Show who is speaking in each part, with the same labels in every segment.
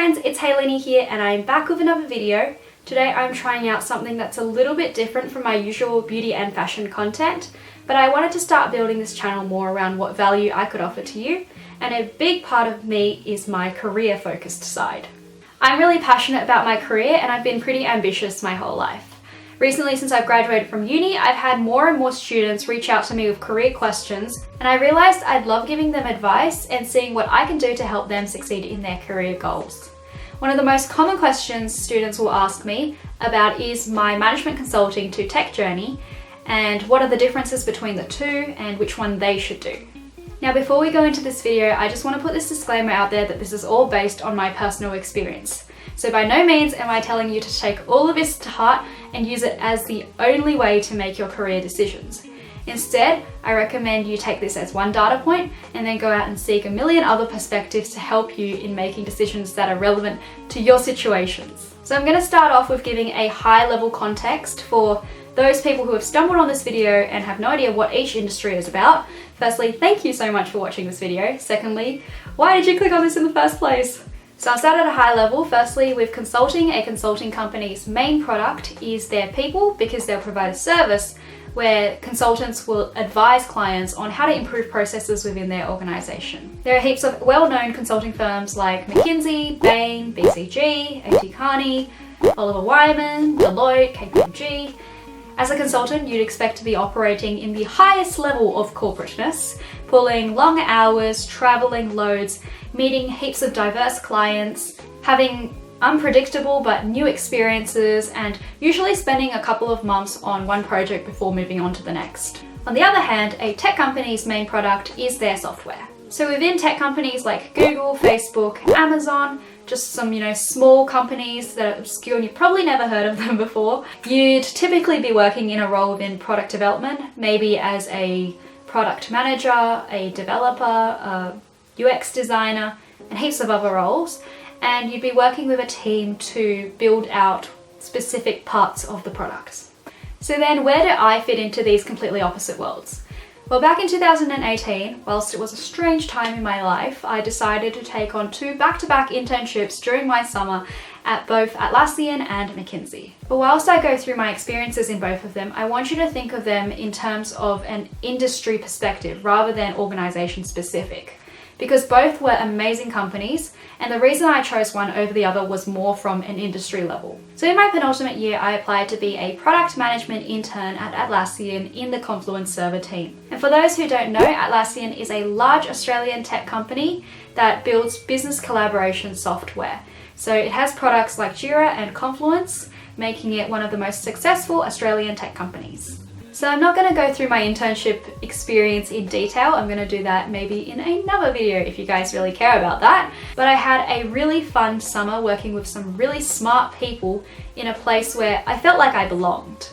Speaker 1: friends, it's Haylene here and I'm back with another video. Today I'm trying out something that's a little bit different from my usual beauty and fashion content, but I wanted to start building this channel more around what value I could offer to you, and a big part of me is my career focused side. I'm really passionate about my career and I've been pretty ambitious my whole life. Recently, since I've graduated from uni, I've had more and more students reach out to me with career questions, and I realised I'd love giving them advice and seeing what I can do to help them succeed in their career goals. One of the most common questions students will ask me about is my management consulting to tech journey, and what are the differences between the two and which one they should do. Now, before we go into this video, I just want to put this disclaimer out there that this is all based on my personal experience. So by no means am I telling you to take all of this to heart and use it as the only way to make your career decisions. Instead, I recommend you take this as one data point and then go out and seek a million other perspectives to help you in making decisions that are relevant to your situations. So I'm going to start off with giving a high-level context for those people who have stumbled on this video and have no idea what each industry is about. Firstly, thank you so much for watching this video. Secondly, why did you click on this in the first place? So I'll start at a high level. Firstly, with consulting, a consulting company's main product is their people, because they'll provide a service where consultants will advise clients on how to improve processes within their organisation. There are heaps of well-known consulting firms like McKinsey, Bain, BCG, A.T. Kearney, Oliver Wyman, Deloitte, KPMG. As a consultant, you'd expect to be operating in the highest level of corporateness, pulling long hours, travelling loads, meeting heaps of diverse clients, having unpredictable but new experiences, and usually spending a couple of months on one project before moving on to the next. On the other hand, a tech company's main product is their software. So within tech companies like Google, Facebook, Amazon, just some, small companies that are obscure and you've probably never heard of them before, you'd typically be working in a role within product development, maybe as a product manager, a developer, a UX designer, and heaps of other roles. And you'd be working with a team to build out specific parts of the products. So then where do I fit into these completely opposite worlds? Well, back in 2018, whilst it was a strange time in my life, I decided to take on 2 back-to-back internships during my summer at both Atlassian and McKinsey. But whilst I go through my experiences in both of them, I want you to think of them in terms of an industry perspective rather than organisation specific, because both were amazing companies, and the reason I chose one over the other was more from an industry level. So in my penultimate year, I applied to be a product management intern at Atlassian in the Confluence server team. And for those who don't know, Atlassian is a large Australian tech company that builds business collaboration software. So it has products like Jira and Confluence, making it one of the most successful Australian tech companies. So I'm not going to go through my internship experience in detail. I'm going to do that maybe in another video if you guys really care about that. But I had a really fun summer working with some really smart people in a place where I felt like I belonged.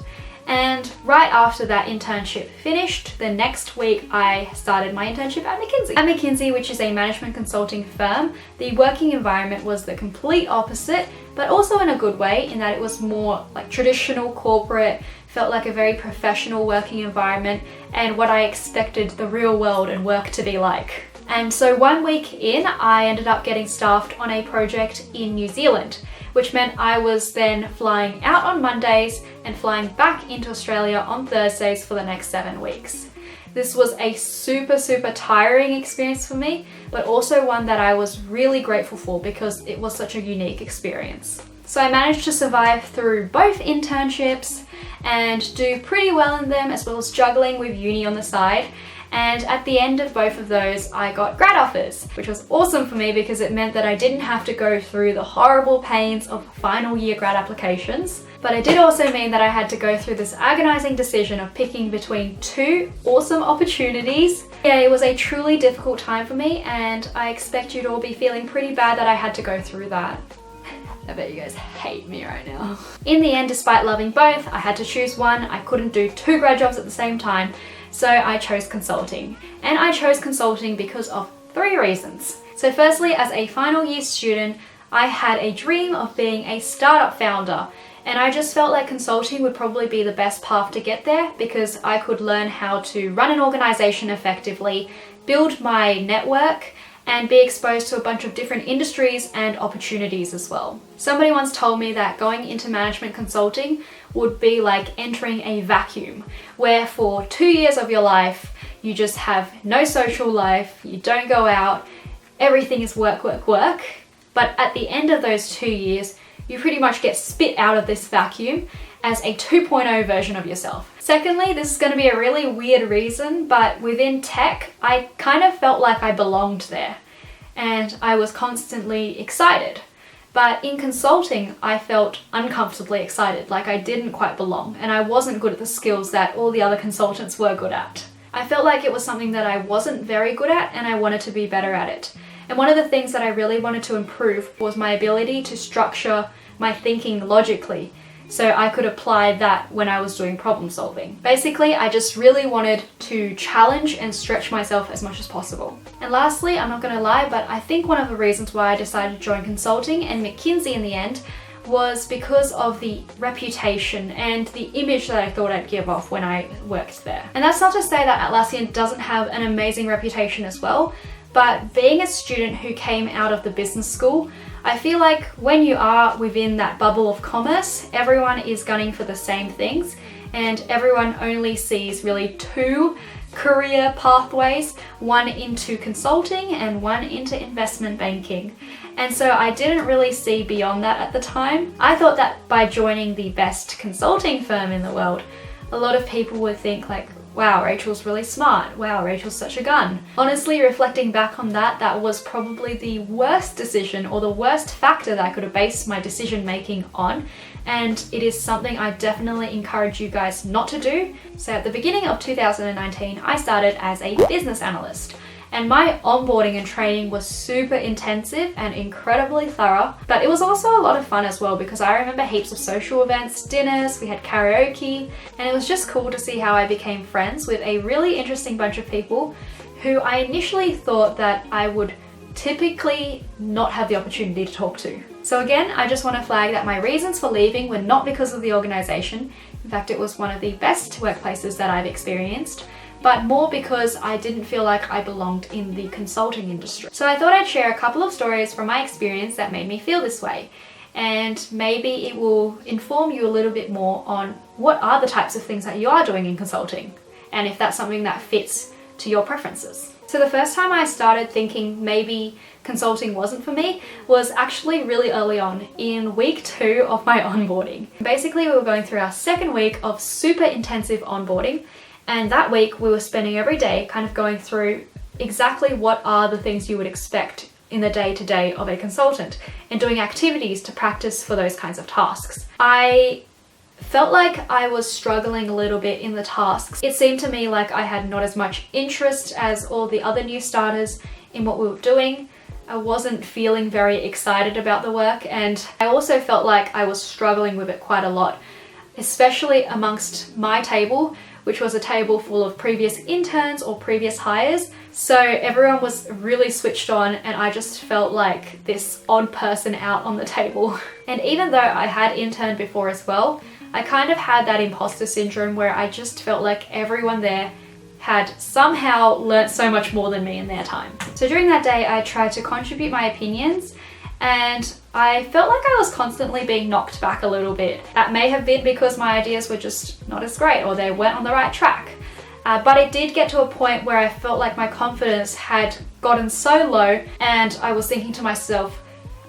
Speaker 1: And right after that internship finished, the next week I started my internship at McKinsey. At McKinsey, which is a management consulting firm, the working environment was the complete opposite, but also in a good way, in that it was more like traditional corporate, felt like a very professional working environment and what I expected the real world and work to be like. And so 1 week in, I ended up getting staffed on a project in New Zealand, which meant I was then flying out on Mondays and flying back into Australia on Thursdays for the next 7 weeks. This was a super tiring experience for me, but also one that I was really grateful for because it was such a unique experience. So I managed to survive through both internships and do pretty well in them, as well as juggling with uni on the side. And at the end of both of those, I got grad offers, which was awesome for me because it meant that I didn't have to go through the horrible pains of final year grad applications. But it did also mean that I had to go through this agonizing decision of picking between 2 awesome opportunities. Yeah, it was a truly difficult time for me, and I expect you'd all be feeling pretty bad that I had to go through that. I bet you guys hate me right now. In the end, despite loving both, I had to choose one. I couldn't do 2 grad jobs at the same time, so I chose consulting. And I chose consulting because of 3 reasons. So firstly, as a final year student, I had a dream of being a startup founder, and I just felt like consulting would probably be the best path to get there because I could learn how to run an organization effectively, build my network, and be exposed to a bunch of different industries and opportunities as well. Somebody once told me that going into management consulting would be like entering a vacuum, where for 2 years of your life, you just have no social life, you don't go out, everything is work, work, work. But at the end of those 2 years, you pretty much get spit out of this vacuum as a 2.0 version of yourself. Secondly, this is going to be a really weird reason, but within tech, I kind of felt like I belonged there and I was constantly excited. But in consulting, I felt uncomfortably excited, like I didn't quite belong and I wasn't good at the skills that all the other consultants were good at. I felt like it was something that I wasn't very good at and I wanted to be better at it. And one of the things that I really wanted to improve was my ability to structure my thinking logically, so I could apply that when I was doing problem solving. Basically, I just really wanted to challenge and stretch myself as much as possible. And lastly, I'm not gonna lie, but I think one of the reasons why I decided to join consulting and McKinsey in the end was because of the reputation and the image that I thought I'd give off when I worked there. And that's not to say that Atlassian doesn't have an amazing reputation as well, but being a student who came out of the business school, I feel like when you are within that bubble of commerce, everyone is gunning for the same things and everyone only sees really two career pathways, one into consulting and one into investment banking. And so I didn't really see beyond that at the time. I thought that by joining the best consulting firm in the world, a lot of people would think like, wow, Rachel's really smart. Wow, Rachel's such a gun. Honestly, reflecting back on that, that was probably the worst decision or the worst factor that I could have based my decision making on. And it is something I definitely encourage you guys not to do. So at the beginning of 2019, I started as a business analyst. And my onboarding and training was super intensive and incredibly thorough, but it was also a lot of fun as well because I remember heaps of social events, dinners, we had karaoke, and it was just cool to see how I became friends with a really interesting bunch of people who I initially thought that I would typically not have the opportunity to talk to. So again, I just want to flag that my reasons for leaving were not because of the organization. In fact, it was one of the best workplaces that I've experienced, but more because I didn't feel like I belonged in the consulting industry. So I thought I'd share a couple of stories from my experience that made me feel this way. And maybe it will inform you a little bit more on what are the types of things that you are doing in consulting, and if that's something that fits to your preferences. So the first time I started thinking maybe consulting wasn't for me was actually really early on in week 2 of my onboarding. Basically, we were going through our second week of super intensive onboarding. And that week we were spending every day kind of going through exactly what are the things you would expect in the day-to-day of a consultant and doing activities to practice for those kinds of tasks. I felt like I was struggling a little bit in the tasks. It seemed to me like I had not as much interest as all the other new starters in what we were doing. I wasn't feeling very excited about the work, and I also felt like I was struggling with it quite a lot, especially amongst my table, which was a table full of previous interns or previous hires. So everyone was really switched on and I just felt like this odd person out on the table. And even though I had interned before as well, I kind of had that imposter syndrome where I just felt like everyone there had somehow learnt so much more than me in their time. So during that day, I tried to contribute my opinions, and I felt like I was constantly being knocked back a little bit. That may have been because my ideas were just not as great or they weren't on the right track. But it did get to a point where I felt like my confidence had gotten so low and I was thinking to myself,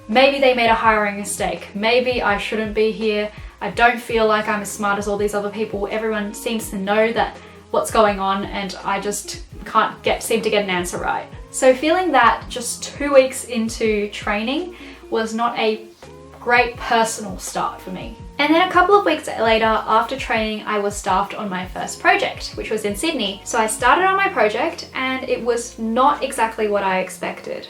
Speaker 1: maybe they made a hiring mistake. Maybe I shouldn't be here. I don't feel like I'm as smart as all these other people. Everyone seems to know that what's going on and I just can't seem to get an answer right. So feeling that just 2 weeks into training was not a great personal start for me. And then a couple of weeks later, after training, I was staffed on my first project, which was in Sydney. So I started on my project and it was not exactly what I expected.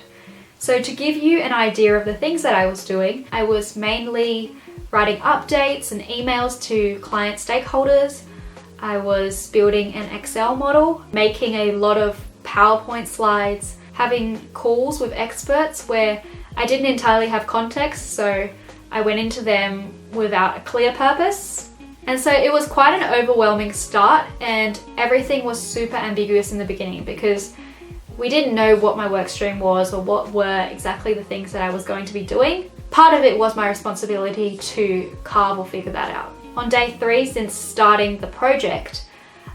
Speaker 1: So to give you an idea of the things that I was doing, I was mainly writing updates and emails to client stakeholders. I was building an Excel model, making a lot of PowerPoint slides, having calls with experts where I didn't entirely have context, so I went into them without a clear purpose. And so it was quite an overwhelming start and everything was super ambiguous in the beginning because we didn't know what my work stream was or what were exactly the things that I was going to be doing. Part of it was my responsibility to carve or figure that out. On day 3, since starting the project,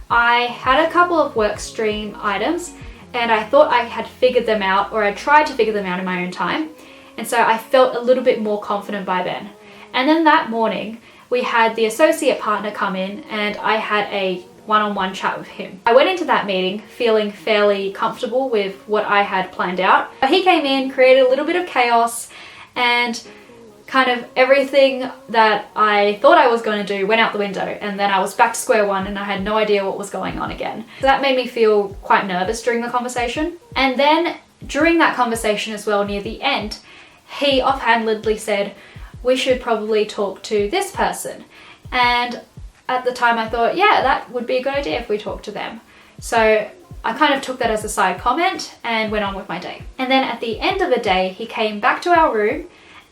Speaker 1: I had a couple of work stream items and I thought I had figured them out, or I tried to figure them out in my own time. And so I felt a little bit more confident by then. And then that morning, we had the associate partner come in and I had a one-on-one chat with him. I went into that meeting feeling fairly comfortable with what I had planned out. He came in, created a little bit of chaos, and kind of everything that I thought I was going to do went out the window, and then I was back to square one and I had no idea what was going on again. So that made me feel quite nervous during the conversation. And then during that conversation as well, near the end, he offhandedly said, we should probably talk to this person. And at the time I thought, yeah, that would be a good idea if we talk to them. So I kind of took that as a side comment and went on with my day. And then at the end of the day, he came back to our room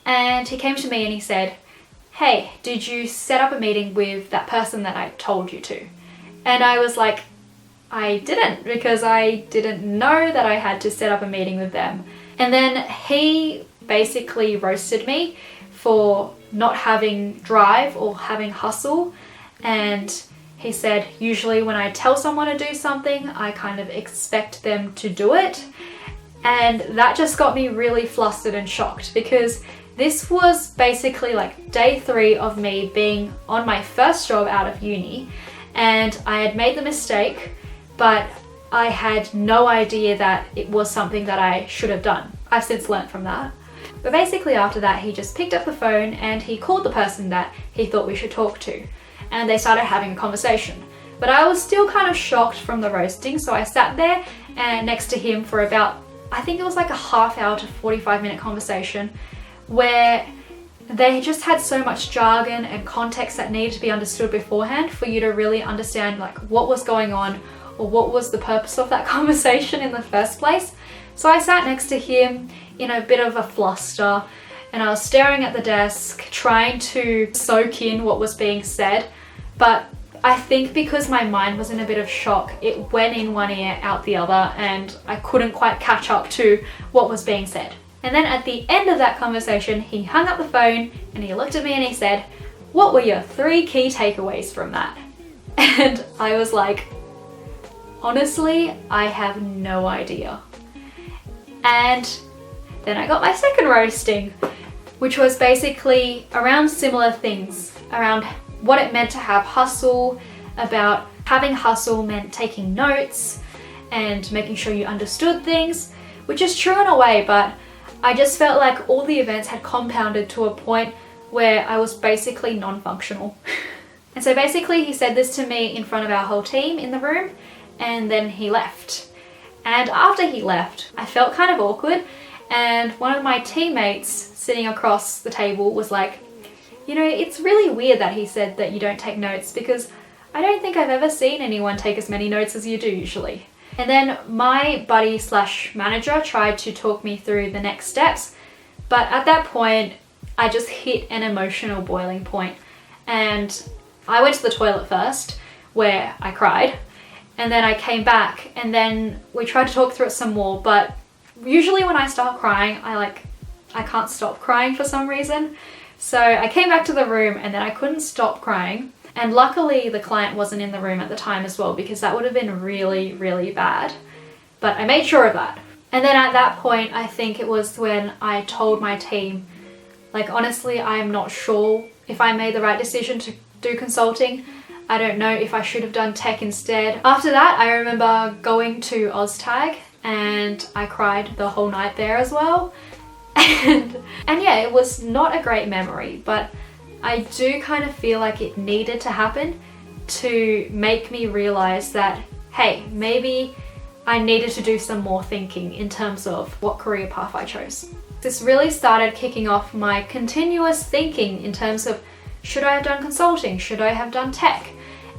Speaker 1: and he came to me and he said, hey, did you set up a meeting with that person that I told you to? And I was like, I didn't, because I didn't know that I had to set up a meeting with them. And then he basically roasted me for not having drive or having hustle. And he said, usually when I tell someone to do something, I kind of expect them to do it. And that just got me really flustered and shocked, because this was basically like day 3 of me being on my first job out of uni, and I had made the mistake, but I had no idea that it was something that I should have done. I've since learnt from that. But basically after that, he just picked up the phone and he called the person that he thought we should talk to, and they started having a conversation. But I was still kind of shocked from the roasting, so I sat there and next to him for about, I think it was like a half hour to 45-minute conversation, where they just had so much jargon and context that needed to be understood beforehand for you to really understand like what was going on or what was the purpose of that conversation in the first place. So I sat next to him in a bit of a fluster, and I was staring at the desk trying to soak in what was being said. But I think because my mind was in a bit of shock, it went in one ear, out the other, and I couldn't quite catch up to what was being said. And then at the end of that conversation, he hung up the phone and he looked at me and he said, what were your 3 key takeaways from that? And I was like, honestly, I have no idea. And then I got my second roasting, which was basically around similar things, around what it meant to have hustle, about having hustle meant taking notes and making sure you understood things, which is true in a way, but I just felt like all the events had compounded to a point where I was basically non-functional. And so basically he said this to me in front of our whole team in the room, and then he left. And after he left, I felt kind of awkward, and one of my teammates sitting across the table was like, you know, it's really weird that he said that you don't take notes, because I don't think I've ever seen anyone take as many notes as you do usually. And then my buddy slash manager tried to talk me through the next steps, but at that point I just hit an emotional boiling point, and I went to the toilet first where I cried, and then I came back and then we tried to talk through it some more. But usually when I start crying, I can't stop crying for some reason. So I came back to the room and then I couldn't stop crying. And luckily the client wasn't in the room at the time as well, because that would have been really, really bad. But I made sure of that. And then at that point, I think it was when I told my team, like, honestly, I'm not sure if I made the right decision to do consulting. I don't know if I should have done tech instead. After that, I remember going to OzTag and I cried the whole night there as well. And yeah, it was not a great memory, but I do kind of feel like it needed to happen to make me realize that, hey, maybe I needed to do some more thinking in terms of what career path I chose. This really started kicking off my continuous thinking in terms of, should I have done consulting? Should I have done tech?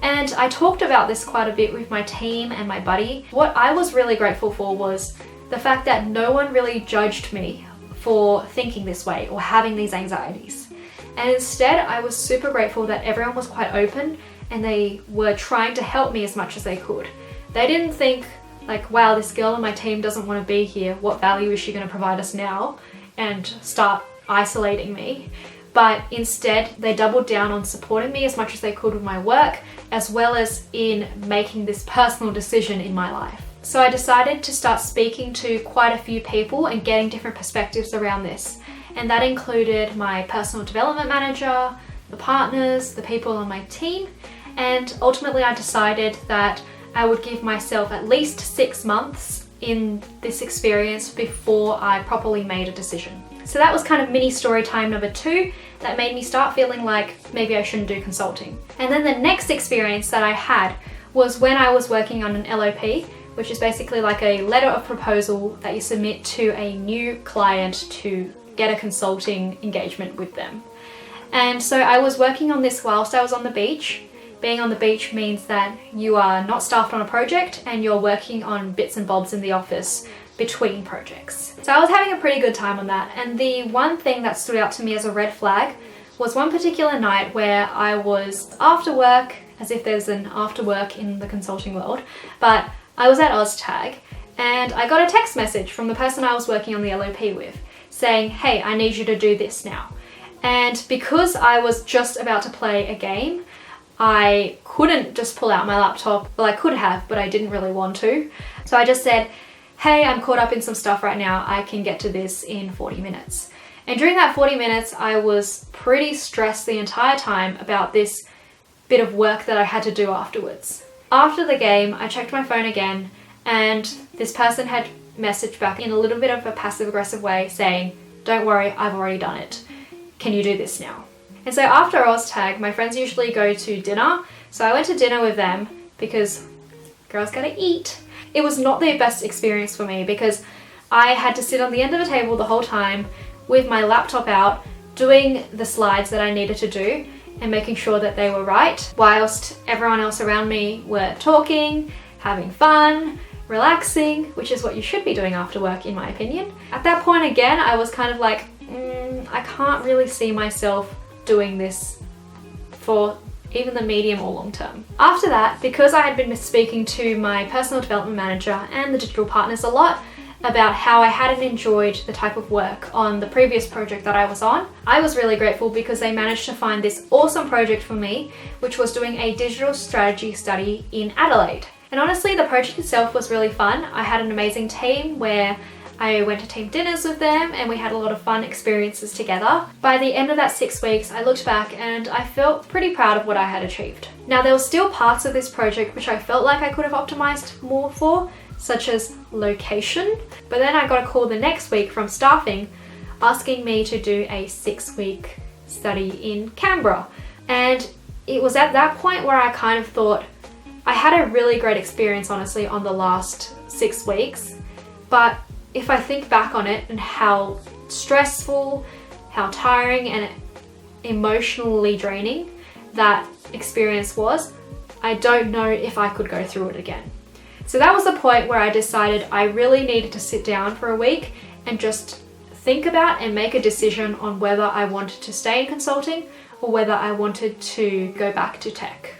Speaker 1: And I talked about this quite a bit with my team and my buddy. What I was really grateful for was the fact that no one really judged me for thinking this way or having these anxieties. And instead, I was super grateful that everyone was quite open and they were trying to help me as much as they could. They didn't think like, wow, this girl on my team doesn't want to be here. What value is she going to provide us now? And start isolating me. But instead, they doubled down on supporting me as much as they could with my work, as well as in making this personal decision in my life. So I decided to start speaking to quite a few people and getting different perspectives around this. And that included my personal development manager, the partners, the people on my team. And ultimately I decided that I would give myself at least 6 months in this experience before I properly made a decision. So that was kind of mini story time number 2 that made me start feeling like maybe I shouldn't do consulting. And then the next experience that I had was when I was working on an LOP, which is basically like a letter of proposal that you submit to a new client to get a consulting engagement with them. And so I was working on this whilst I was on the beach. Being on the beach means that you are not staffed on a project and you're working on bits and bobs in the office between projects. So I was having a pretty good time on that, and the one thing that stood out to me as a red flag was one particular night where I was after work, as if there's an after work in the consulting world, but I was at OzTag and I got a text message from the person I was working on the LOP with saying, hey, I need you to do this now. And because I was just about to play a game, I couldn't just pull out my laptop. Well, I could have, but I didn't really want to. So I just said, hey, I'm caught up in some stuff right now. I can get to this in 40 minutes. And during that 40 minutes, I was pretty stressed the entire time about this bit of work that I had to do afterwards. After the game, I checked my phone again, and this person had messaged back in a little bit of a passive-aggressive way saying, don't worry, I've already done it. Can you do this now? And so after OzTag, my friends usually go to dinner. So I went to dinner with them because girls gotta eat. It was not the best experience for me because I had to sit on the end of the table the whole time with my laptop out, doing the slides that I needed to do and making sure that they were right, whilst everyone else around me were talking, having fun, relaxing, which is what you should be doing after work in my opinion. At that point again, I was kind of like, I can't really see myself doing this for even the medium or long term. After that, because I had been speaking to my personal development manager and the digital partners a lot about how I hadn't enjoyed the type of work on the previous project that I was on, I was really grateful because they managed to find this awesome project for me, which was doing a digital strategy study in Adelaide. And honestly, the project itself was really fun. I had an amazing team where I went to team dinners with them and we had a lot of fun experiences together. By the end of that 6 weeks, I looked back and I felt pretty proud of what I had achieved. Now, there were still parts of this project which I felt like I could have optimized more for, such as location. But then I got a call the next week from staffing asking me to do a 6-week study in Canberra. And it was at that point where I kind of thought, I had a really great experience, honestly, on the last 6 weeks, but if I think back on it and how stressful, how tiring and emotionally draining that experience was, I don't know if I could go through it again. So that was the point where I decided I really needed to sit down for a week and just think about and make a decision on whether I wanted to stay in consulting or whether I wanted to go back to tech.